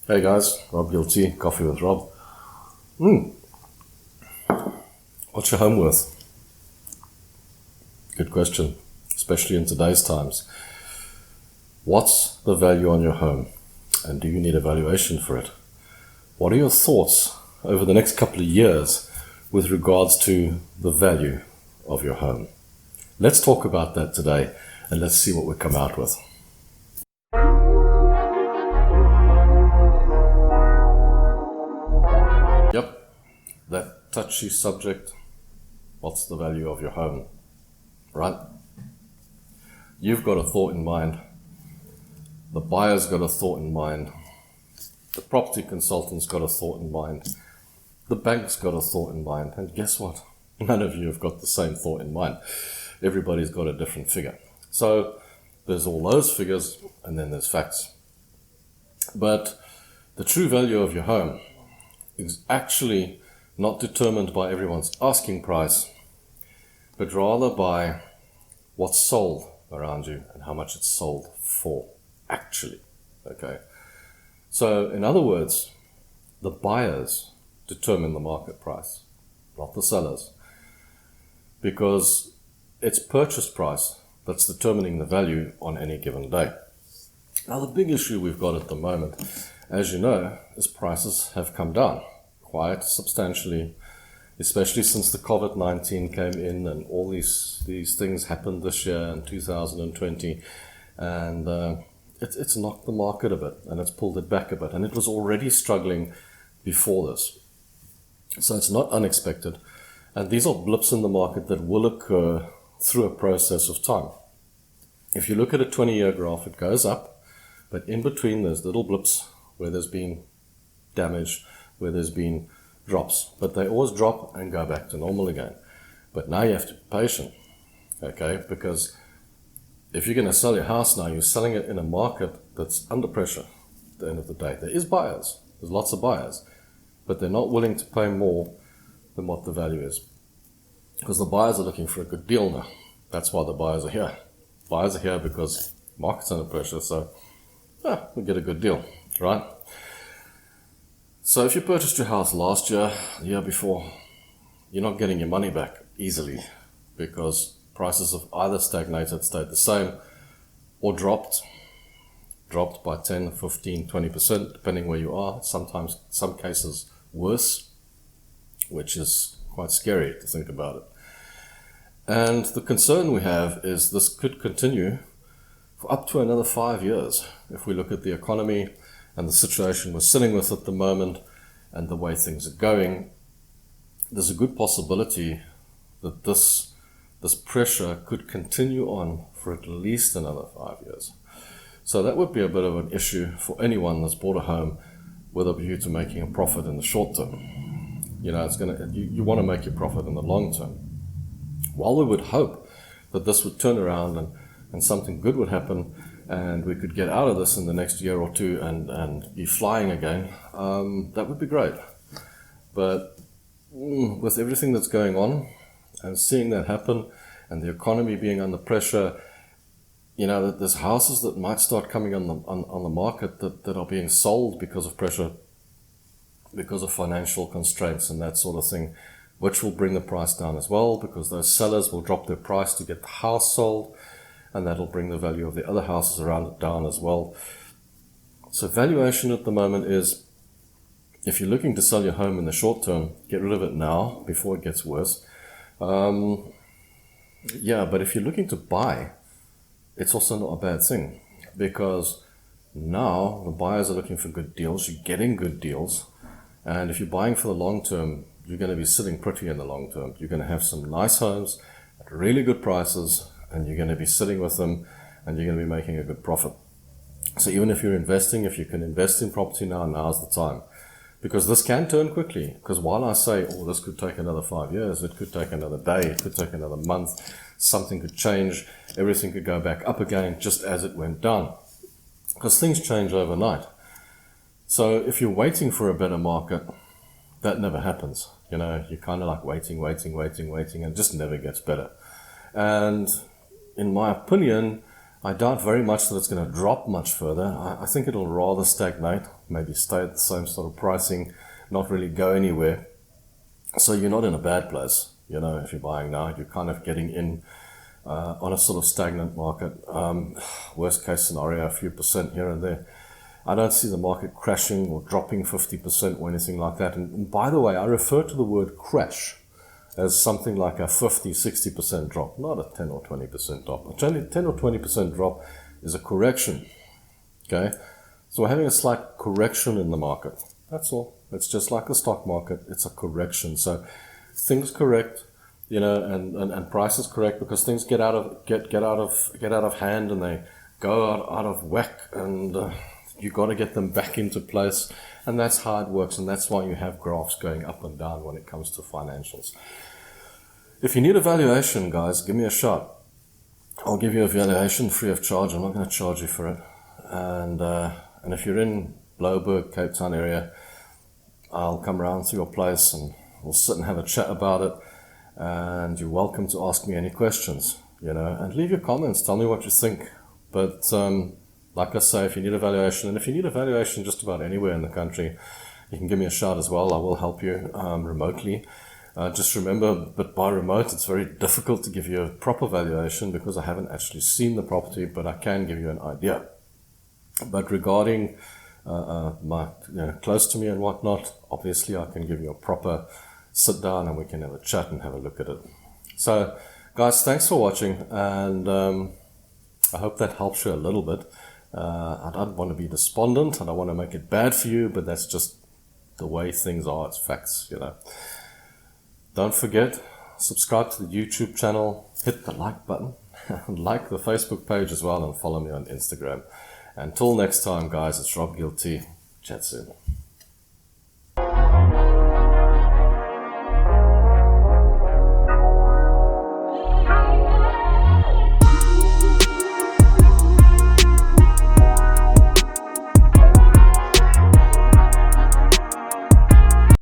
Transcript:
Hey guys, Rob GillT, Coffee with Rob. What's your home worth? Good question, especially in today's times. What's the value on your home? And do you need a valuation for it? What are your thoughts over the next couple of years with regards to the value of your home? Let's talk about that today and let's see what we come out with. Yep, that touchy subject. What's the value of your home? Right? You've got a thought in mind. The buyer's got a thought in mind. The property consultant's got a thought in mind. The bank's got a thought in mind. And guess what? None of you have got the same thought in mind. Everybody's got a different figure. So there's all those figures and then there's facts. But the true value of your home is actually not determined by everyone's asking price, but rather by what's sold around you and how much it's sold for, actually. Okay. So in other words, the buyers determine the market price, not the sellers, because it's purchase price that's determining the value on any given day. Now the big issue we've got at the moment, as you know, is prices have come down quite substantially, especially since the COVID-19 came in and all these things happened this year in 2020, and it's knocked the market a bit and it's pulled it back a bit, and it was already struggling before this. So it's not unexpected, and these are blips in the market that will occur through a process of time. If you look at a 20-year graph, it goes up, but in between there's little blips where there's been damage, where there's been drops, but they always drop and go back to normal again. But now you have to be patient, okay? Because if you're going to sell your house now, you're selling it in a market that's under pressure at the end of the day. There is buyers, there's lots of buyers, but they're not willing to pay more than what the value is. Because the buyers are looking for a good deal now. That's why the buyers are here. Buyers are here because the market's under pressure, so we get a good deal, right? So if you purchased your house last year, the year before, you're not getting your money back easily because prices have either stagnated, stayed the same, or dropped by 10, 15, 20%, depending where you are. Sometimes, some cases, worse, which is quite scary to think about it. And the concern we have is this could continue for up to another 5 years if we look at the economy and the situation we're sitting with at the moment and the way things are going. There's a good possibility that this pressure could continue on for at least another 5 years. So that would be a bit of an issue for anyone that's bought a home with a view to making a profit in the short term. You know, you want to make your profit in the long term. While we would hope that this would turn around and something good would happen and we could get out of this in the next year or two and be flying again, that would be great. But with everything that's going on and seeing that happen and the economy being under pressure, you know, that there's houses that might start coming on the market that are being sold because of pressure, because of financial constraints and that sort of thing, which will bring the price down as well, because those sellers will drop their price to get the house sold, and that'll bring the value of the other houses around it down as well. So valuation at the moment is, if you're looking to sell your home in the short term, get rid of it now before it gets worse. But if you're looking to buy, it's also not a bad thing, because now the buyers are looking for good deals, you're getting good deals, and if you're buying for the long term, you're going to be sitting pretty in the long term. You're going to have some nice homes at really good prices, and you're going to be sitting with them, and you're going to be making a good profit. So even if you're investing, if you can invest in property now, now's the time. Because this can turn quickly. Because while I say, this could take another 5 years, it could take another day, it could take another month, something could change, everything could go back up again just as it went down. Because things change overnight. So if you're waiting for a better market, that never happens. You know, you're kind of like waiting, and it just never gets better. And in my opinion, I doubt very much that it's going to drop much further. I think it'll rather stagnate, maybe stay at the same sort of pricing, not really go anywhere. So you're not in a bad place, you know, if you're buying now. You're kind of getting in on a sort of stagnant market. Worst case scenario, a few percent here and there. I don't see the market crashing or dropping 50% or anything like that. And by the way, I refer to the word crash as something like a 50, 60% drop, not a 10 or 20% drop. A 10 or 20% drop is a correction, okay? So we're having a slight correction in the market. That's all. It's just like the stock market. It's a correction. So things correct, you know, and prices correct because things get out of hand and they go out of whack, and you got to get them back into place. And that's how it works. And that's why you have graphs going up and down when it comes to financials. If you need a valuation, guys, give me a shot. I'll give you a valuation free of charge. I'm not going to charge you for it. And if you're in Blouberg, Cape Town area, I'll come around to your place and we'll sit and have a chat about it. And you're welcome to ask me any questions, you know, and leave your comments. Tell me what you think. But like I say, if you need a valuation, and if you need a valuation just about anywhere in the country, you can give me a shout as well. I will help you remotely. Just remember, but by remote, it's very difficult to give you a proper valuation because I haven't actually seen the property, but I can give you an idea. But regarding my, you know, close to me and whatnot, obviously I can give you a proper sit down and we can have a chat and have a look at it. So, guys, thanks for watching, and I hope that helps you a little bit. I don't want to be despondent. I don't want to make it bad for you, but that's just the way things are. It's facts, you know. Don't forget, subscribe to the YouTube channel, hit the like button, like the Facebook page as well, and follow me on Instagram. Until next time, guys, it's Rob GillT. Chat soon.